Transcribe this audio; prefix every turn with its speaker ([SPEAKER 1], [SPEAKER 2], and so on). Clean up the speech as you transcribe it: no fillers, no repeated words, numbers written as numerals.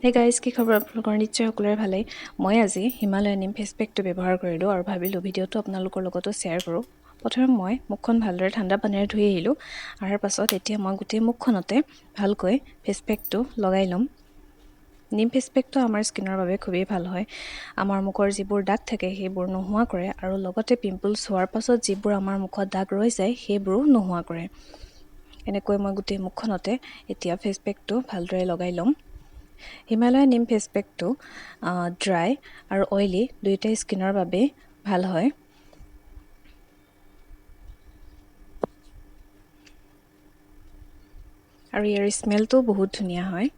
[SPEAKER 1] Hey guys, কি খবৰ? আপোনালোকৰ নিশ্চয় সকলোৰে ভালেই। মই আজি হিমালয়া নিম ফেচ পেকটো ব্যৱহাৰ কৰিলোঁ আৰু ভাবিলোঁ ভিডিঅ'টো আপোনালোকৰ লগতো শ্বেয়াৰ কৰোঁ। প্ৰথমে মই মুখখন ভালদৰে ঠাণ্ডা পানীৰে ধুই আহিলোঁ। অহাৰ পাছত এতিয়া মই গোটেই মুখখনতে ভালকৈ ফেচ পেকটো লগাই ল'ম। নিম ফেচ পেকটো আমাৰ স্কিনৰ বাবে খুবেই ভাল হয়। আমাৰ মুখৰ যিবোৰ দাগ থাকে সেইবোৰ নোহোৱা কৰে আৰু লগতে পিম্পলছ হোৱাৰ পাছত যিবোৰ আমাৰ মুখত দাগ ৰৈ যায় সেইবোৰো নোহোৱা কৰে। এনেকৈ মই গোটেই মুখখনতে এতিয়া ফেচ পেকটো ভালদৰে লগাই ল'ম। হিমালয়া নিম ফেচ পেকটো ড্ৰাই আৰু অইলি দুয়োটাই স্কিনৰ বাবে ভাল হয়। আৰু ইয়াৰ স্মেলটো বহুত ধুনীয়া হয়।